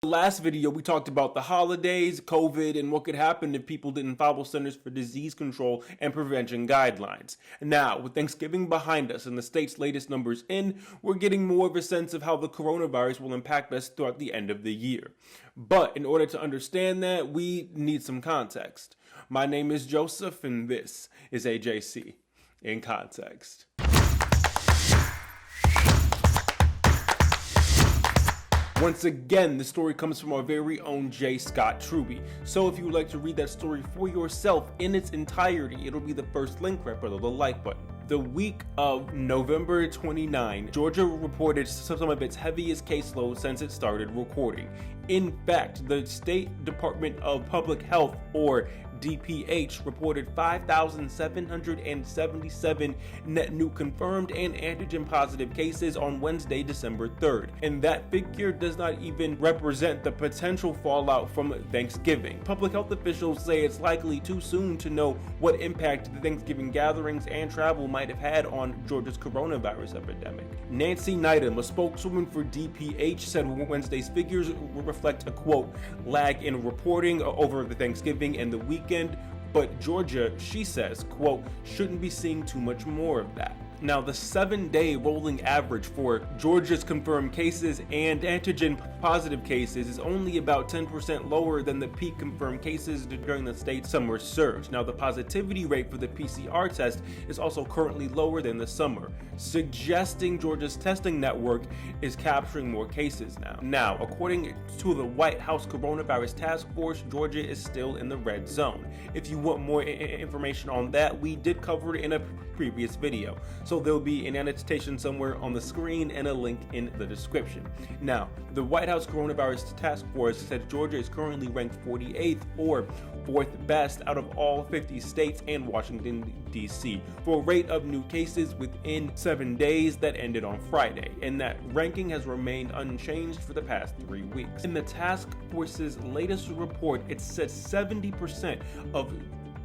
Last video, we talked about the holidays, COVID, and what could happen if people didn't follow Centers for Disease Control and Prevention guidelines. Now, with Thanksgiving behind us and the state's latest numbers in, we're getting more of a sense of how the coronavirus will impact us throughout the end of the year. But in order to understand that, we need some context. My name is Joseph, and this is AJC in Context. Once again, the story comes from our very own J. Scott Truby. So if you would like to read that story for yourself in its entirety, it'll be the first link right below the like button. The week of November 29, Georgia reported some of its heaviest caseload since it started recording. In fact, the State Department of Public Health, or DPH, reported 5,777 net new confirmed and antigen positive cases on Wednesday, December 3rd. And that figure does not even represent the potential fallout from Thanksgiving. Public health officials say it's likely too soon to know what impact the Thanksgiving gatherings and travel might have had on Georgia's coronavirus epidemic. Nancy Needham, a spokeswoman for DPH, said Wednesday's figures reflect a, quote, lag in reporting over the Thanksgiving and the weekend, but Georgia, she says, quote, shouldn't be seeing too much more of that. Now, the 7-day rolling average for Georgia's confirmed cases and antigen positive cases is only about 10% lower than the peak confirmed cases during the state's summer surge. Now, the positivity rate for the PCR test is also currently lower than the summer, suggesting Georgia's testing network is capturing more cases now. Now, according to the White House Coronavirus Task Force, Georgia is still in the red zone. If you want more information on that, we did cover it in a previous video, so there'll be an annotation somewhere on the screen and a link in the description. Now, the White House Coronavirus Task Force said Georgia is currently ranked 48th or 4th best out of all 50 states and Washington, D.C. for a rate of new cases within 7 days that ended on Friday, and that ranking has remained unchanged for the past 3 weeks. In the task force's latest report, it said 70% of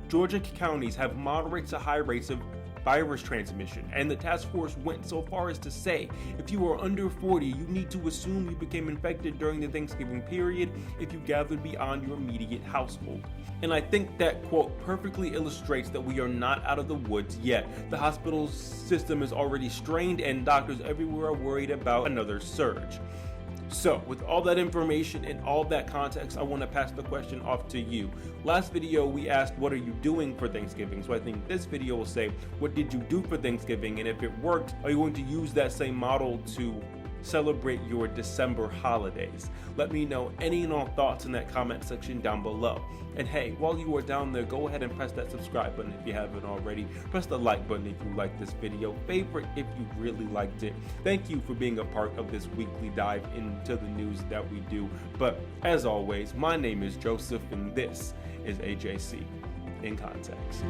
Georgia counties have moderate to high rates of virus transmission, and the task force went so far as to say if you are under 40, you need to assume you became infected during the Thanksgiving period if you gathered beyond your immediate household. And I think that quote perfectly illustrates that we are not out of the woods yet. The hospital system is already strained and doctors everywhere are worried about another surge. So, with all that information and all that context, I want to pass the question off to you. Last video, we asked, what are you doing for Thanksgiving? So I think this video will say, what did you do for Thanksgiving? And if it worked, are you going to use that same model to celebrate your December holidays? Let me know any and all thoughts in that comment section down below. And hey, while you are down there, go ahead and press that subscribe button if you haven't already. Press the like button if you like this video. Favorite if you really liked it. Thank you for being a part of this weekly dive into the news that we do. But as always, my name is Joseph and this is AJC in Context.